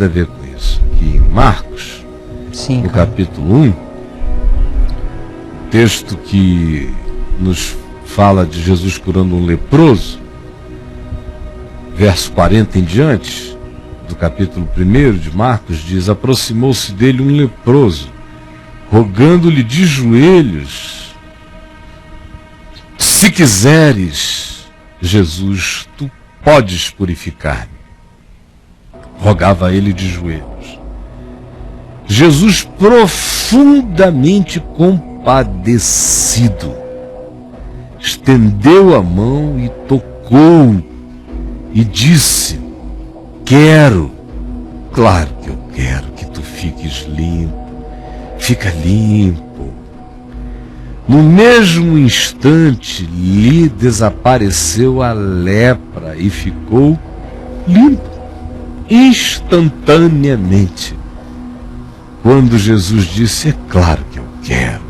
nada a ver com isso. Aqui em Marcos, Sim, no cara. capítulo 1, texto que nos fala de Jesus curando um leproso, verso 40 em diante, do capítulo 1 de Marcos, diz: aproximou-se dele um leproso, rogando-lhe de joelhos: se quiseres, Jesus, tu podes purificar-me. Rogava ele de joelhos. Jesus, profundamente compadecido, estendeu a mão e tocou e disse: quero, claro que eu quero que tu fiques limpo. Fica limpo. No mesmo instante lhe desapareceu a lepra e ficou limpo, instantaneamente. Quando Jesus disse: é claro que eu quero,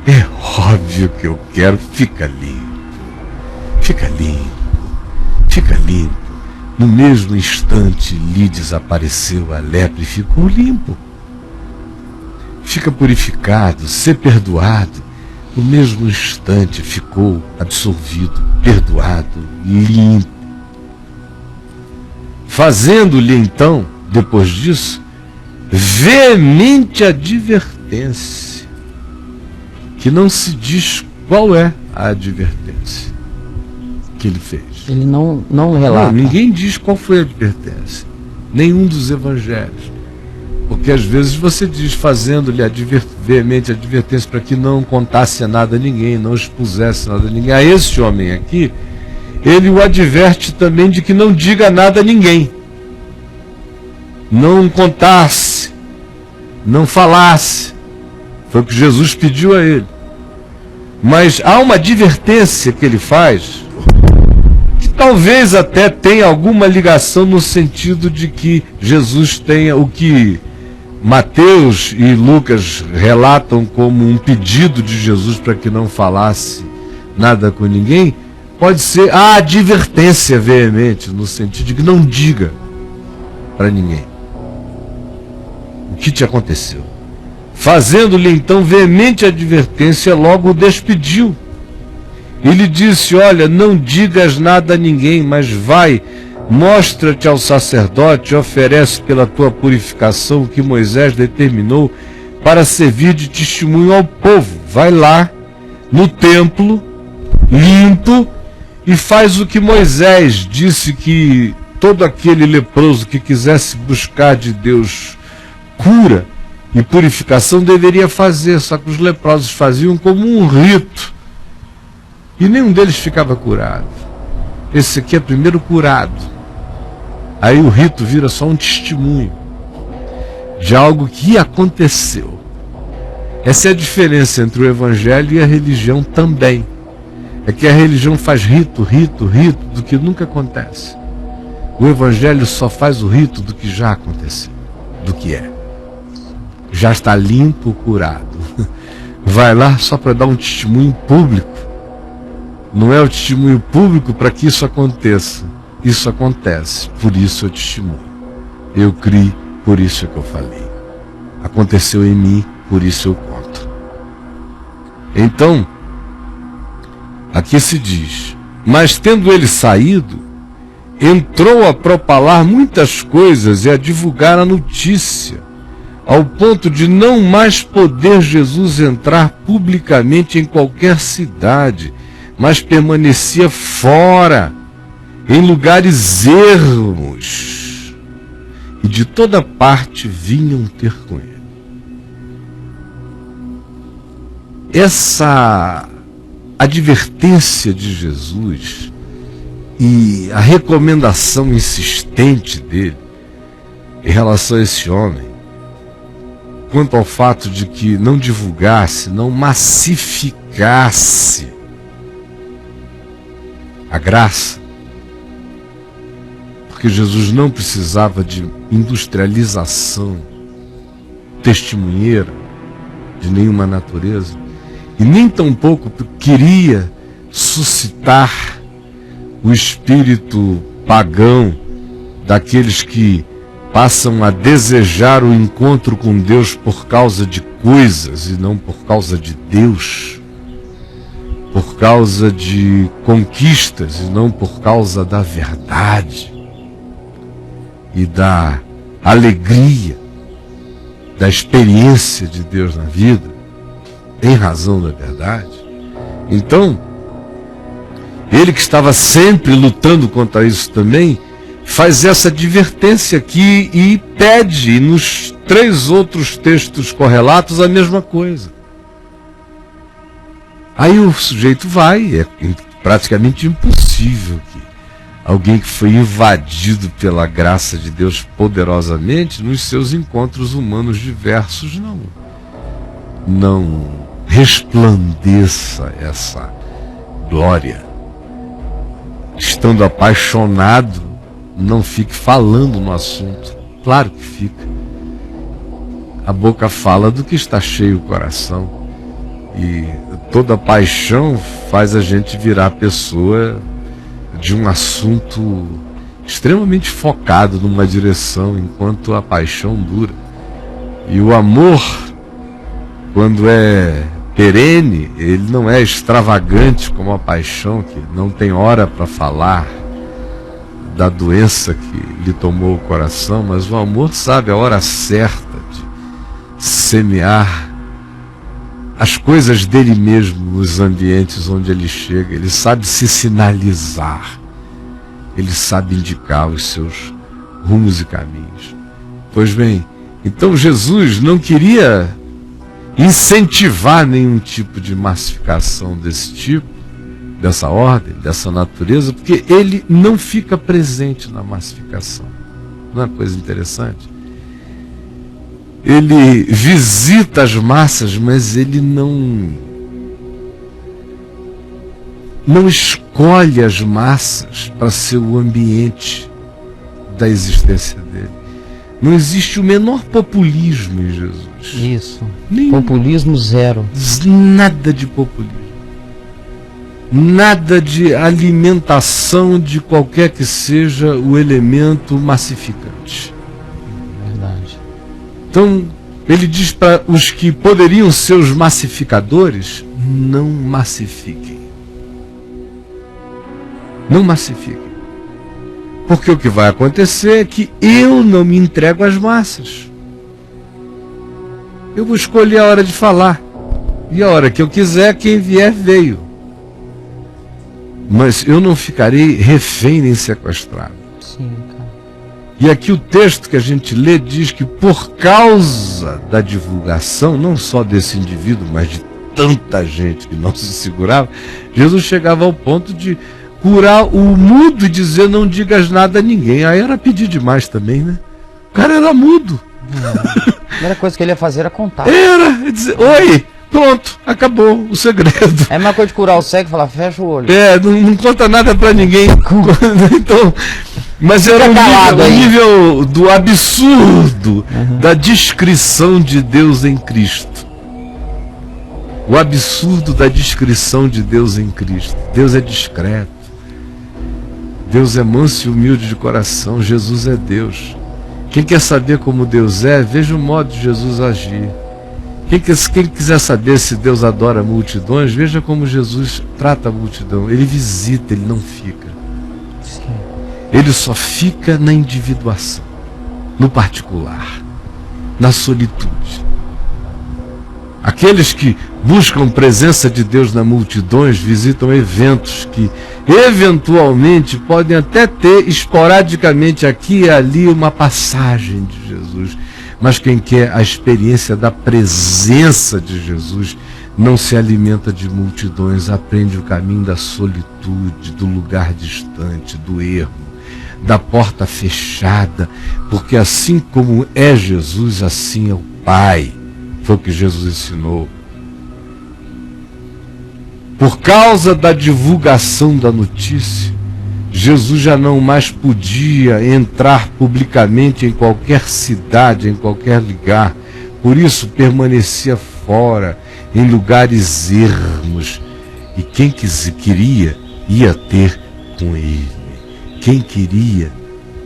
é óbvio que eu quero, fica limpo, fica limpo, fica limpo. No mesmo instante lhe desapareceu a lepra e ficou limpo. Fica purificado, ser perdoado. No mesmo instante ficou absolvido, perdoado, limpo. Fazendo-lhe então, depois disso, veemente advertência, que não se diz qual é a advertência que ele fez. Ele não relata. Não, ninguém diz qual foi a advertência. Nenhum dos evangelhos. Porque às vezes você diz, fazendo-lhe veemente advertência para que não contasse nada a ninguém, não expusesse nada a ninguém. A esse homem aqui, ele o adverte também de que não diga nada a ninguém. Não contasse, não falasse. Foi o que Jesus pediu a ele. Mas há uma advertência que ele faz, que talvez até tenha alguma ligação no sentido de que Jesus tenha o que Mateus e Lucas relatam como um pedido de Jesus para que não falasse nada com ninguém. Pode ser a advertência veemente, no sentido de que não diga para ninguém o que te aconteceu. Fazendo-lhe então veemente advertência, logo o despediu. E lhe disse: olha, não digas nada a ninguém, mas vai, mostra-te ao sacerdote, oferece pela tua purificação o que Moisés determinou para servir de testemunho ao povo. Vai lá, no templo, limpo, e faz o que Moisés disse que todo aquele leproso que quisesse buscar de Deus cura e purificação deveria fazer, só que os leprosos faziam como um rito e nenhum deles ficava curado. Esse aqui é primeiro curado, aí o rito vira só um testemunho de algo que aconteceu. Essa é a diferença entre o evangelho e a religião também. É que a religião faz rito do que nunca acontece. O evangelho só faz o rito do que já aconteceu, do que é. Já está limpo, curado. Vai lá só para dar um testemunho público. Não é o testemunho público para que isso aconteça. Isso acontece, por isso eu testemunho. Eu criei, por isso é que eu falei. Aconteceu em mim, por isso eu conto. Então, aqui se diz: mas tendo ele saído, entrou a propalar muitas coisas e a divulgar a notícia, ao ponto de não mais poder Jesus entrar publicamente em qualquer cidade, mas permanecia fora, em lugares ermos, e de toda parte vinham ter com ele. Essa advertência de Jesus e a recomendação insistente dele em relação a esse homem, quanto ao fato de que não divulgasse, não massificasse a graça, porque Jesus não precisava de industrialização testemunheira de nenhuma natureza, e nem tampouco queria suscitar o espírito pagão daqueles que passam a desejar o encontro com Deus por causa de coisas e não por causa de Deus, por causa de conquistas e não por causa da verdade e da alegria, da experiência de Deus na vida, em razão da verdade. Então, ele que estava sempre lutando contra isso também, faz essa advertência aqui e pede nos 3 outros textos correlatos a mesma coisa. Aí o sujeito vai, é praticamente impossível que alguém que foi invadido pela graça de Deus poderosamente nos seus encontros humanos diversos não resplandeça essa glória. Estando apaixonado, não fique falando no assunto. Claro que fica. A boca fala do que está cheio o coração. E toda paixão faz a gente virar pessoa de um assunto extremamente focado numa direção, enquanto a paixão dura. E o amor, quando é perene, ele não é extravagante como a paixão, que não tem hora para falar da doença que lhe tomou o coração, mas o amor sabe a hora certa de semear as coisas dele mesmo nos ambientes onde ele chega. Ele sabe se sinalizar, ele sabe indicar os seus rumos e caminhos. Pois bem, então Jesus não queria incentivar nenhum tipo de massificação desse tipo, dessa ordem, dessa natureza, porque ele não fica presente na massificação. Não é uma coisa interessante? Ele visita as massas, mas ele não escolhe as massas para ser o ambiente da existência dele. Não existe o menor populismo em Jesus. Isso. Nenhum. Populismo zero. Nada de populismo. Nada de alimentação de qualquer que seja o elemento massificante. Verdade. Então, ele diz para os que poderiam ser os massificadores, não massifiquem. Não massifiquem. Porque o que vai acontecer é que eu não me entrego às massas. Eu vou escolher a hora de falar. E a hora que eu quiser, quem vier, veio. Mas eu não ficarei refém nem sequestrado. Sim, cara. E aqui o texto que a gente lê diz que por causa da divulgação, não só desse indivíduo, mas de tanta gente que não se segurava, Jesus chegava ao ponto de curar o mudo e dizer: não digas nada a ninguém. Aí era pedir demais também, né? O cara era mudo. A primeira coisa que ele ia fazer era contar. Era dizer: oi, pronto, acabou o segredo. É uma coisa de curar o cego e falar: fecha o olho. Não conta nada pra ninguém. Então, mas era o nível do absurdo da descrição de Deus em Cristo. O absurdo da descrição de Deus em Cristo. Deus é discreto. Deus é manso e humilde de coração. Jesus é Deus. Quem quer saber como Deus é, veja o modo de Jesus agir. Quem quiser saber se Deus adora multidões, veja como Jesus trata a multidão. Ele visita, ele não fica. Sim. Ele só fica na individuação, no particular, na solitude. Aqueles que buscam presença de Deus na multidões visitam eventos que eventualmente podem até ter esporadicamente aqui e ali uma passagem de Jesus. Mas quem quer a experiência da presença de Jesus não se alimenta de multidões, aprende o caminho da solitude, do lugar distante, do erro, da porta fechada, porque assim como é Jesus, assim é o Pai. Foi o que Jesus ensinou. Por causa da divulgação da notícia, Jesus já não mais podia entrar publicamente em qualquer cidade, em qualquer lugar. Por isso permanecia fora, em lugares ermos. E quem queria, ia ter com ele. Quem queria,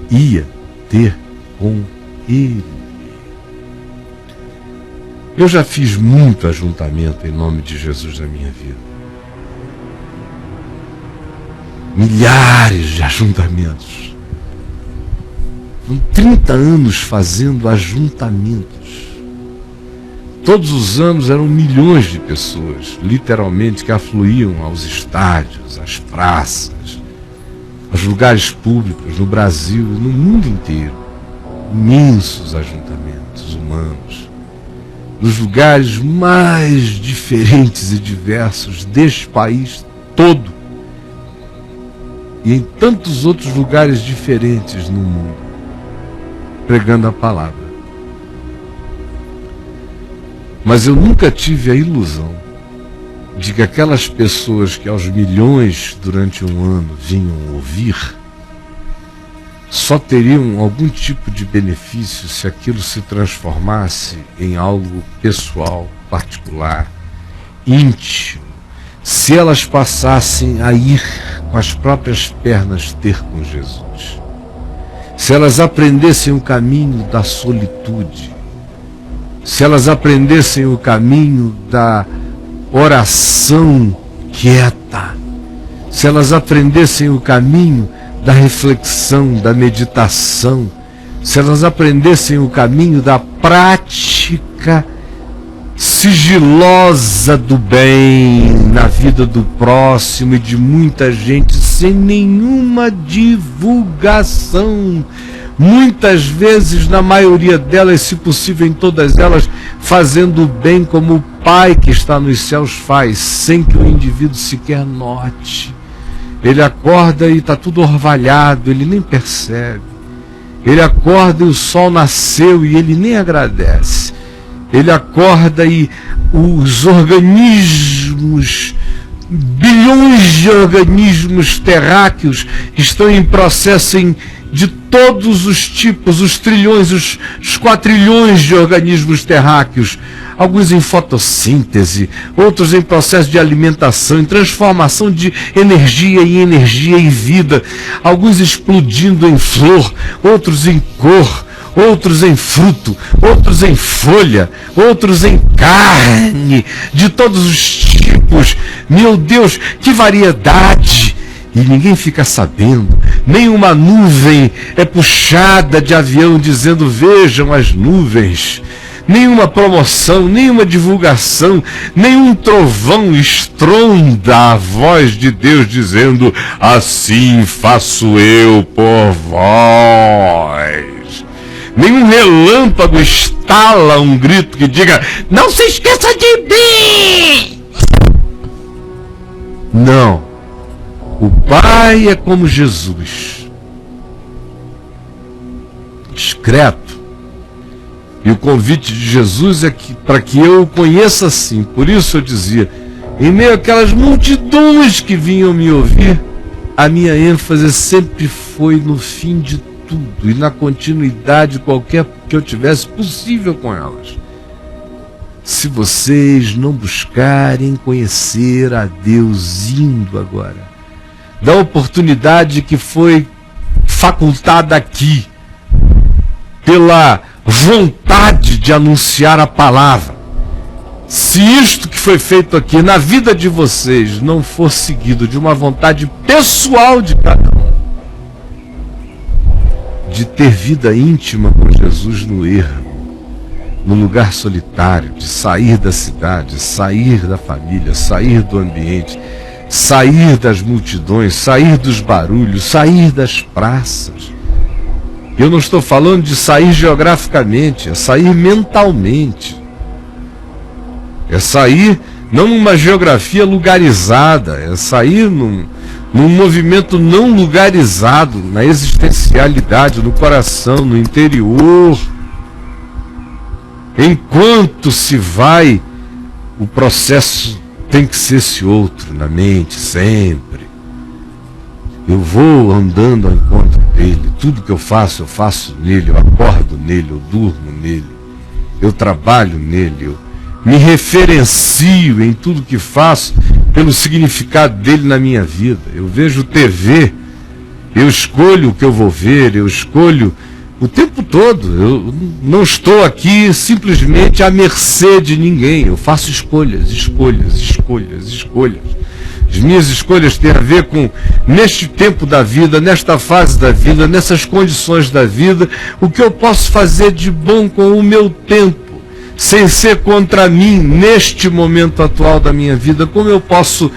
ia ter com Ele. Eu já fiz muito ajuntamento em nome de Jesus na minha vida. Milhares de ajuntamentos. Com 30 anos fazendo ajuntamentos. Todos os anos eram milhões de pessoas, literalmente, que afluíam aos estádios, às praças, aos lugares públicos no Brasil e no mundo inteiro. Imensos ajuntamentos humanos. Nos lugares mais diferentes e diversos deste país todo. E em tantos outros lugares diferentes no mundo, pregando a palavra. Mas eu nunca tive a ilusão de que aquelas pessoas que aos milhões durante um ano vinham ouvir, só teriam algum tipo de benefício se aquilo se transformasse em algo pessoal, particular, íntimo, se elas passassem a ir com as próprias pernas ter com Jesus, se elas aprendessem o caminho da solitude, se elas aprendessem o caminho da oração quieta, se elas aprendessem o caminho da reflexão, da meditação, se elas aprendessem o caminho da prática sigilosa do bem na vida do próximo e de muita gente, sem nenhuma divulgação, muitas vezes, na maioria delas, se possível em todas elas, fazendo o bem como o Pai que está nos céus faz, sem que o indivíduo sequer note. Ele acorda e está tudo orvalhado, ele nem percebe. Ele acorda e o sol nasceu e ele nem agradece. Ele acorda e os organismos, bilhões de organismos terráqueos estão em processo de todos os tipos, os trilhões, os quatrilhões de organismos terráqueos, alguns em fotossíntese, outros em processo de alimentação, em transformação de energia em vida, alguns explodindo em flor, outros em cor, outros em fruto, outros em folha, outros em carne, de todos os tipos. Meu Deus, que variedade! E ninguém fica sabendo, nenhuma nuvem é puxada de avião dizendo vejam as nuvens, nenhuma promoção, nenhuma divulgação, nenhum trovão estronda a voz de Deus dizendo assim faço eu por vós. Nenhum relâmpago estala um grito que diga não se esqueça de mim. Não. O Pai é como Jesus, discreto. E o convite de Jesus é para que eu o conheça assim. Por isso eu dizia, em meio àquelas multidões que vinham me ouvir, a minha ênfase sempre foi no fim de tudo e na continuidade qualquer que eu tivesse possível com elas. Se vocês não buscarem conhecer a Deus indo agora, da oportunidade que foi facultada aqui, pela vontade de anunciar a palavra, se isto que foi feito aqui na vida de vocês não for seguido de uma vontade pessoal de cada um, de ter vida íntima com Jesus no ermo, no lugar solitário, de sair da cidade, sair da família, sair do ambiente, sair das multidões, sair dos barulhos, sair das praças. Eu não estou falando de sair geograficamente, é sair mentalmente. É sair não numa geografia lugarizada, é sair num movimento não lugarizado, na existencialidade, no coração, no interior. Enquanto se vai, o processo tem que ser esse outro, na mente, sempre. Eu vou andando ao encontro dele. Tudo que eu faço nele. Eu acordo nele, eu durmo nele. Eu trabalho nele. Eu me referencio em tudo que faço pelo significado dele na minha vida. Eu vejo TV, eu escolho o que eu vou ver, eu escolho O tempo todo. Eu não estou aqui simplesmente à mercê de ninguém. Eu faço escolhas. As minhas escolhas têm a ver com, neste tempo da vida, nesta fase da vida, nessas condições da vida, o que eu posso fazer de bom com o meu tempo, sem ser contra mim, neste momento atual da minha vida. Como eu posso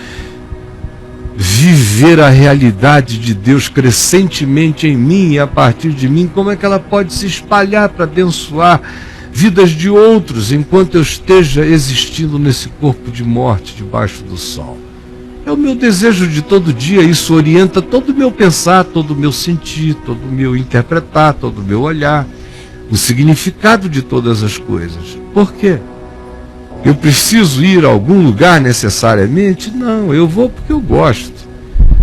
viver a realidade de Deus crescentemente em mim e a partir de mim, como é que ela pode se espalhar para abençoar vidas de outros enquanto eu esteja existindo nesse corpo de morte debaixo do sol. É o meu desejo de todo dia. Isso orienta todo o meu pensar, todo o meu sentir, todo o meu interpretar, todo o meu olhar, o significado de todas as coisas. Por quê? Eu preciso ir a algum lugar necessariamente? Não, eu vou porque eu gosto.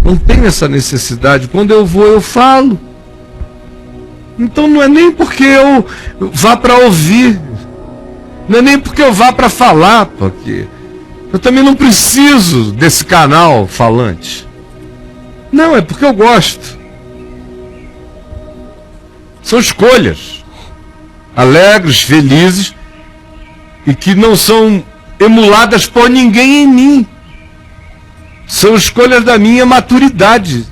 Não tenho essa necessidade. Quando eu vou, eu falo. Então não é nem porque eu vá para ouvir, não é nem porque eu vá para falar, porque eu também não preciso desse canal falante. Não, é porque eu gosto. São escolhas alegres, felizes, e que não são emuladas por ninguém em mim. São escolhas da minha maturidade,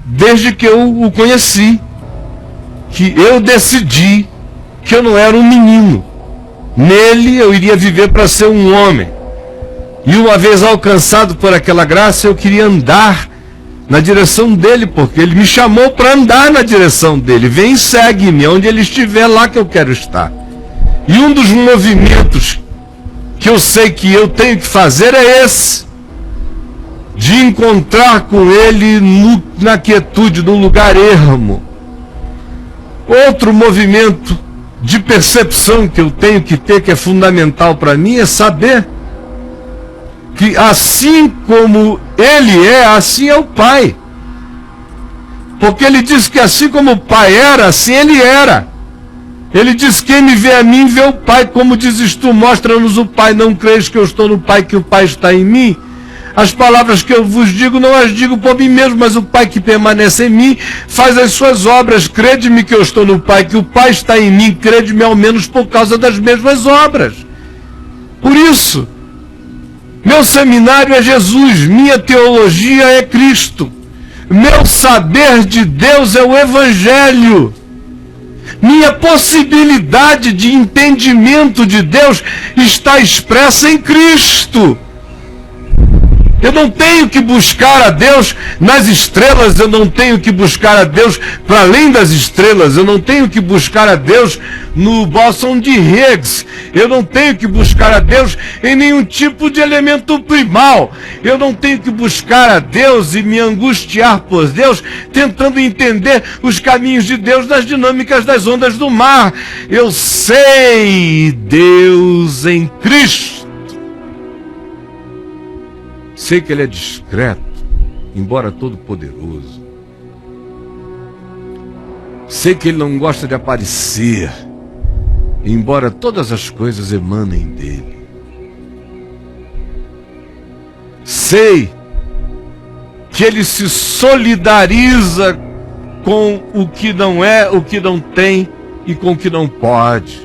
desde que eu o conheci, que eu decidi que eu não era um menino. Nele eu iria viver para ser um homem. E uma vez alcançado por aquela graça, eu queria andar na direção dele, porque ele me chamou para andar na direção dele. Vem e segue-me, onde ele estiver, lá que eu quero estar. E um dos movimentos que eu sei que eu tenho que fazer é esse, de encontrar com ele na quietude, num lugar ermo. Outro movimento de percepção que eu tenho que ter, que é fundamental para mim, é saber que assim como ele é, assim é o Pai. Porque ele diz que assim como o Pai era, assim ele era. Ele diz: quem me vê a mim, vê o Pai. Como dizes tu, mostra-nos o Pai. Não creis que eu estou no Pai, que o Pai está em mim? As palavras que eu vos digo, não as digo por mim mesmo, mas o Pai que permanece em mim faz as suas obras. Crede-me que eu estou no Pai, que o Pai está em mim. Crede-me ao menos por causa das mesmas obras. Por isso, meu seminário é Jesus, minha teologia é Cristo, meu saber de Deus é o Evangelho, minha possibilidade de entendimento de Deus está expressa em Cristo. Eu não tenho que buscar a Deus nas estrelas, eu não tenho que buscar a Deus para além das estrelas, eu não tenho que buscar a Deus no bóson de Higgs, eu não tenho que buscar a Deus em nenhum tipo de elemento primal, eu não tenho que buscar a Deus e me angustiar por Deus, tentando entender os caminhos de Deus nas dinâmicas das ondas do mar. Eu sei Deus em Cristo. Sei que ele é discreto, embora todo poderoso. Sei que ele não gosta de aparecer, embora todas as coisas emanem dele. Sei que ele se solidariza com o que não é, o que não tem e com o que não pode.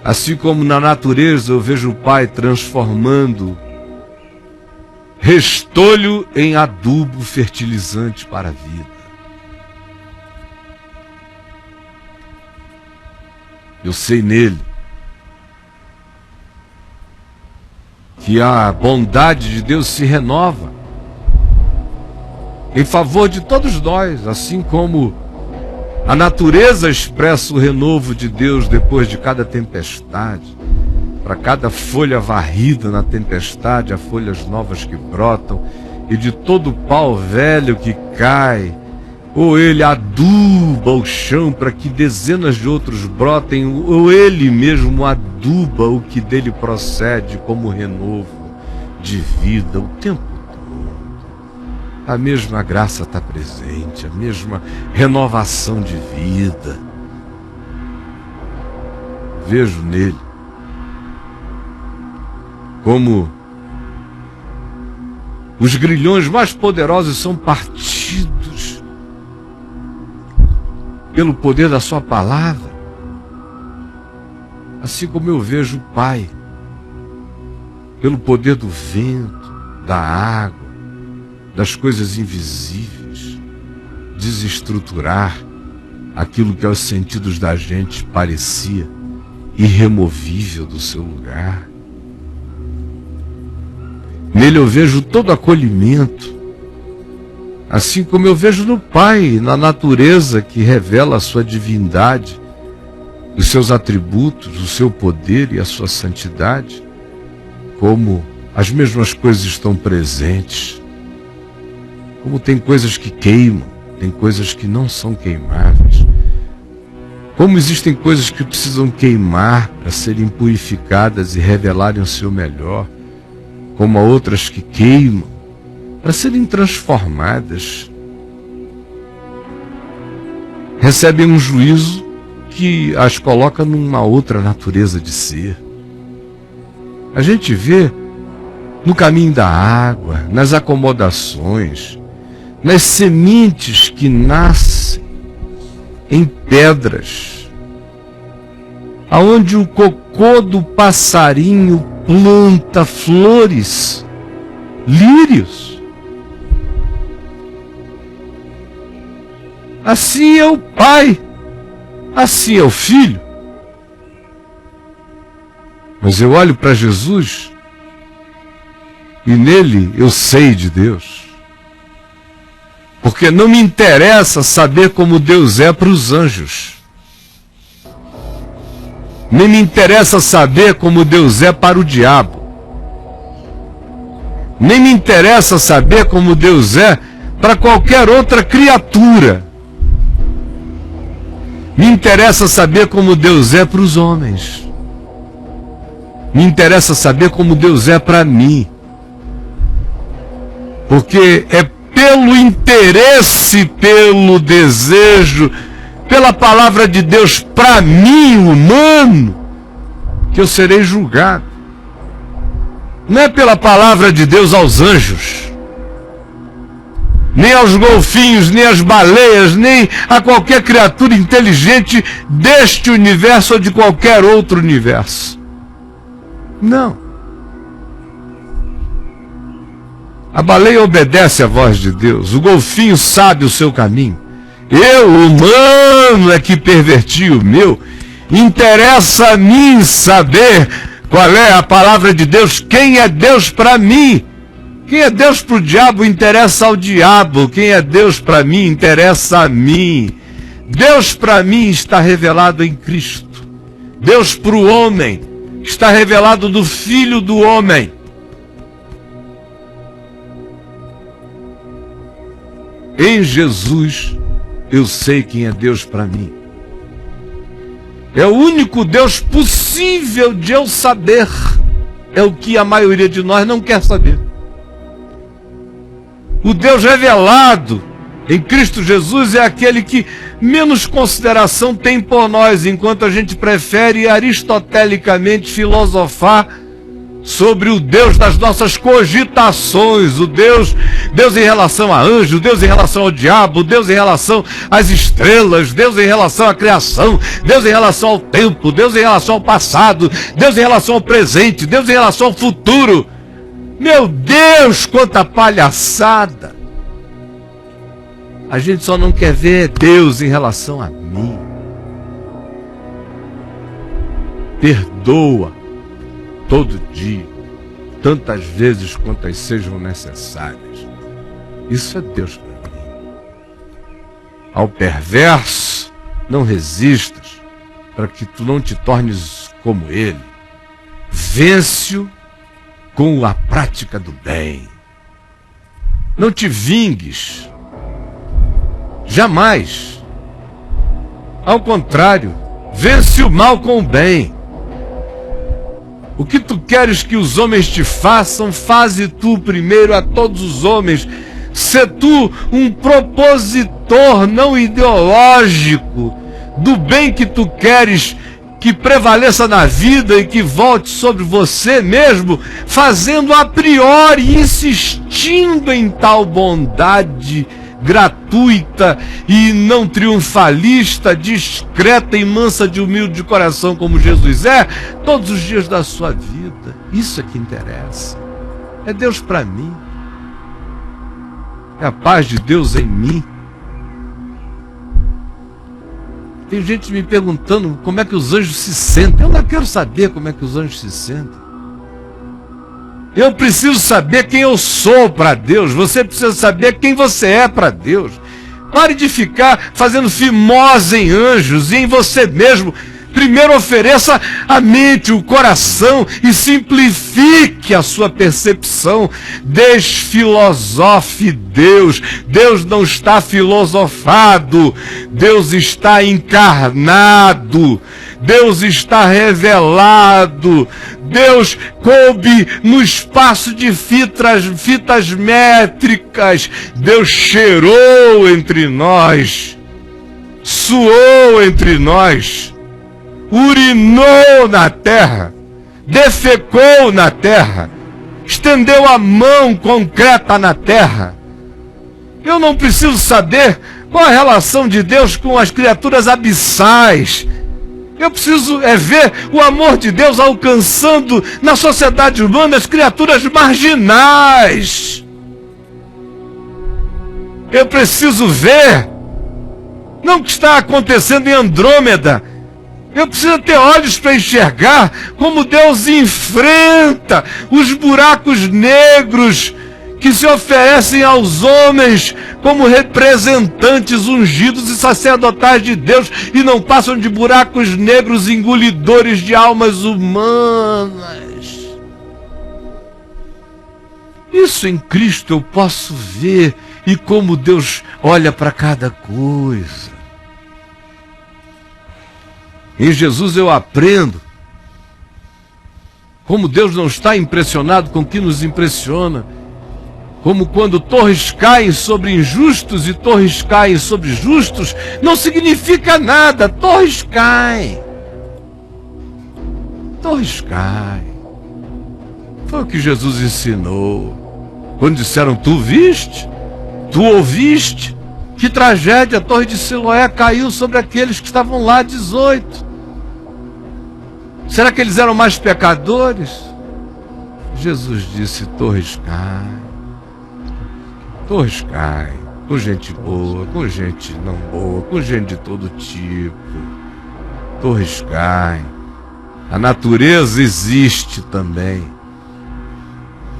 Assim como na natureza eu vejo o Pai transformando restolho em adubo fertilizante para a vida. Eu sei nele que a bondade de Deus se renova em favor de todos nós, assim como a natureza expressa o renovo de Deus depois de cada tempestade. Para cada folha varrida na tempestade, há folhas novas que brotam, e de todo pau velho que cai, ou ele aduba o chão para que dezenas de outros brotem, ou ele mesmo aduba o que dele procede como renovo de vida o tempo. A mesma graça está presente, a mesma renovação de vida. Vejo nele como os grilhões mais poderosos são partidos pelo poder da sua palavra, assim como eu vejo o Pai, pelo poder do vento, da água, das coisas invisíveis, desestruturar aquilo que aos sentidos da gente parecia irremovível do seu lugar. Nele eu vejo todo acolhimento, assim como eu vejo no Pai, na natureza que revela a sua divindade, os seus atributos, o seu poder e a sua santidade, como as mesmas coisas estão presentes, como tem coisas que queimam, tem coisas que não são queimáveis, como existem coisas que precisam queimar para serem purificadas e revelarem o seu melhor, como há outras que queimam para serem transformadas, recebem um juízo que as coloca numa outra natureza de ser. A gente vê no caminho da água, nas acomodações, nas sementes que nascem em pedras, aonde o cocô do passarinho planta flores, lírios. Assim é o Pai, assim é o Filho. Mas eu olho para Jesus e nele eu sei de Deus. Porque não me interessa saber como Deus é para os anjos. Nem me interessa saber como Deus é para o diabo. Nem me interessa saber como Deus é para qualquer outra criatura. Me interessa saber como Deus é para os homens. Me interessa saber como Deus é para mim. Porque é pelo interesse, pelo desejo, pela palavra de Deus para mim, humano, que eu serei julgado. Não é pela palavra de Deus aos anjos, nem aos golfinhos, nem às baleias, nem a qualquer criatura inteligente deste universo ou de qualquer outro universo. Não. A baleia obedece à voz de Deus, o golfinho sabe o seu caminho. Eu, humano, é que perverti o meu. Interessa a mim saber qual é a palavra de Deus, quem é Deus para mim. Quem é Deus para o diabo interessa ao diabo, quem é Deus para mim interessa a mim. Deus para mim está revelado em Cristo. Deus para o homem está revelado do Filho do homem. Em Jesus eu sei quem é Deus para mim. É o único Deus possível de eu saber. É o que a maioria de nós não quer saber. O Deus revelado em Cristo Jesus é aquele que menos consideração tem por nós, enquanto a gente prefere aristotelicamente filosofar sobre o Deus das nossas cogitações, o Deus em relação a anjo, Deus em relação ao diabo, Deus em relação às estrelas, Deus em relação à criação, Deus em relação ao tempo, Deus em relação ao passado, Deus em relação ao presente, Deus em relação ao futuro. Meu Deus, quanta palhaçada! A gente só não quer ver Deus em relação a mim. Perdoa todo dia, tantas vezes quantas sejam necessárias. Isso é Deus para mim. Ao perverso, não resistas, para que tu não te tornes como ele. Vence-o com a prática do bem. Não te vingues, jamais. Ao contrário, vence o mal com o bem. O que tu queres que os homens te façam, faze tu primeiro a todos os homens. Sê tu um propositor não ideológico do bem que tu queres que prevaleça na vida e que volte sobre você mesmo, fazendo a priori, insistindo em tal bondade gratuita e não triunfalista, discreta e mansa de humilde de coração como Jesus é, todos os dias da sua vida. Isso é que interessa. É Deus para mim. É a paz de Deus em mim. Tem gente me perguntando como é que os anjos se sentem. Eu não quero saber como é que os anjos se sentem. Eu preciso saber quem eu sou para Deus. Você precisa saber quem você é para Deus. Pare de ficar fazendo fimose em anjos e em você mesmo. Primeiro ofereça a mente, o coração e simplifique a sua percepção. Desfilosofe Deus. Deus não está filosofado. Deus está encarnado. Deus está revelado. Deus coube no espaço de fitas métricas. Deus cheirou entre nós. Suou entre nós. Urinou na terra, defecou na terra, estendeu a mão concreta na terra. Eu não preciso saber qual a relação de Deus com as criaturas abissais. Eu preciso ver o amor de Deus alcançando na sociedade humana as criaturas marginais. Eu preciso ver não o que está acontecendo em Andrômeda. Eu preciso ter olhos para enxergar como Deus enfrenta os buracos negros que se oferecem aos homens como representantes ungidos e sacerdotais de Deus e não passam de buracos negros engolidores de almas humanas. Isso em Cristo eu posso ver e como Deus olha para cada coisa. Em Jesus eu aprendo como Deus não está impressionado com o que nos impressiona. Como quando torres caem sobre injustos e torres caem sobre justos, não significa nada, torres caem. Torres caem. Foi o que Jesus ensinou. Quando disseram, tu viste? Tu ouviste? Que tragédia, a torre de Siloé caiu sobre aqueles que estavam lá, 18. Será que eles eram mais pecadores? Jesus disse, torres caem. Torres caem. Com gente boa, com gente não boa, com gente de todo tipo. Torres caem. A natureza existe também.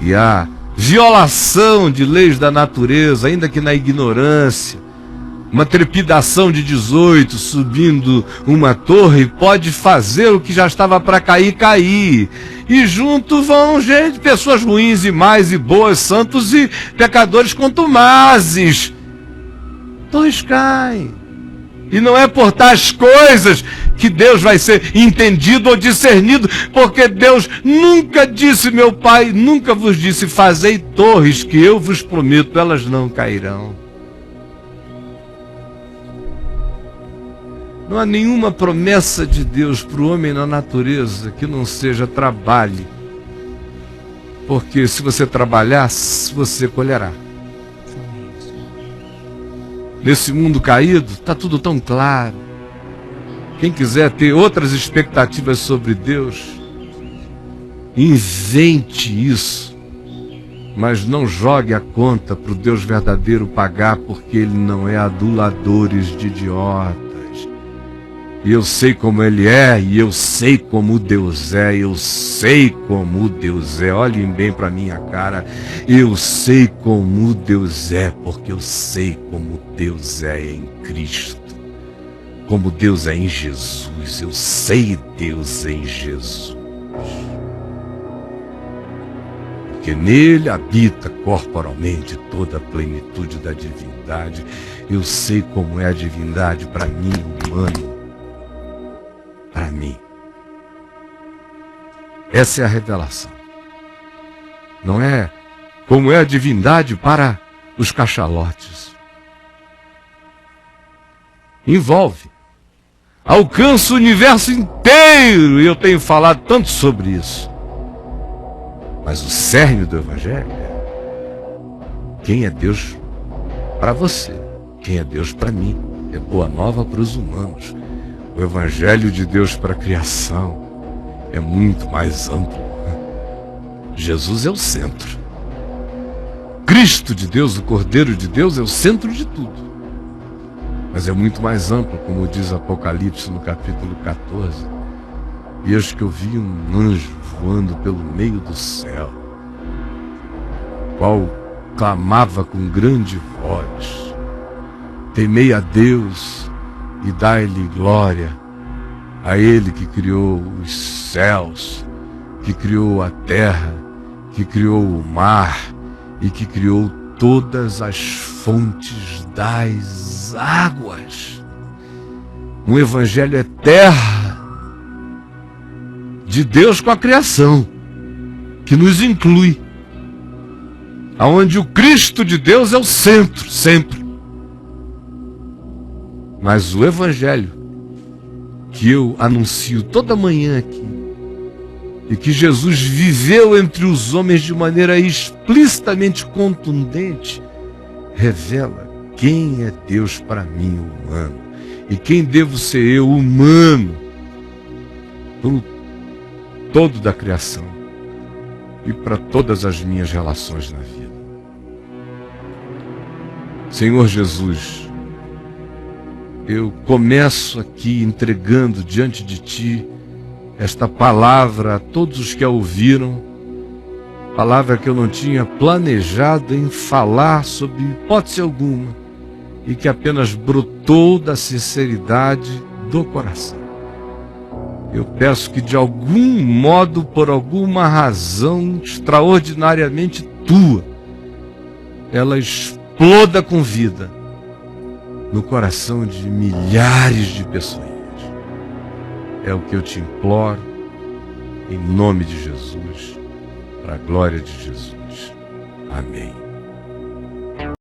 E a violação de leis da natureza, ainda que na ignorância, uma trepidação de 18 subindo uma torre pode fazer o que já estava para cair, cair. E junto vão gente, pessoas ruins e más e boas, santos e pecadores contumazes. Torres caem. E não é por tais coisas que Deus vai ser entendido ou discernido, porque Deus nunca disse, meu Pai, nunca vos disse, fazei torres que eu vos prometo, elas não cairão. Não há nenhuma promessa de Deus para o homem na natureza que não seja trabalhe. Porque se você trabalhar, você colherá. Nesse mundo caído, está tudo tão claro. Quem quiser ter outras expectativas sobre Deus, invente isso. Mas não jogue a conta para o Deus verdadeiro pagar, porque Ele não é aduladores de idiotas. E eu sei como Ele é, e eu sei como Deus é, eu sei como Deus é. Olhem bem para minha cara. Eu sei como Deus é, porque eu sei como Deus é em Cristo. Como Deus é em Jesus. Eu sei Deus em Jesus. Porque nele habita corporalmente toda a plenitude da divindade. Eu sei como é a divindade para mim, humano. Para mim. Essa é a revelação. Não é como é a divindade para os cachalotes. Envolve. Alcança o universo inteiro. E eu tenho falado tanto sobre isso. Mas o cerne do Evangelho é quem é Deus para você. Quem é Deus para mim? É boa nova para os humanos. O Evangelho de Deus para a criação é muito mais amplo. Jesus é o centro. Cristo de Deus, o Cordeiro de Deus, é o centro de tudo. Mas é muito mais amplo, como diz Apocalipse no capítulo 14. E eis que eu vi um anjo voando pelo meio do céu, qual clamava com grande voz: temei a Deus e dai-lhe glória, a Ele que criou os céus, que criou a terra, que criou o mar e que criou todas as fontes das águas. Um evangelho eterno de Deus com a criação, que nos inclui, aonde o Cristo de Deus é o centro, sempre. Mas o evangelho que eu anuncio toda manhã aqui, e que Jesus viveu entre os homens de maneira explicitamente contundente, revela quem é Deus para mim, humano, e quem devo ser eu, humano, pelo todo da criação e para todas as minhas relações na vida. Senhor Jesus, eu começo aqui entregando diante de Ti esta palavra a todos os que a ouviram, palavra que eu não tinha planejado em falar sob hipótese alguma, e que apenas brotou da sinceridade do coração. Eu peço que de algum modo, por alguma razão extraordinariamente Tua, ela exploda com vida no coração de milhares de pessoas. É o que eu te imploro, em nome de Jesus, para a glória de Jesus. Amém.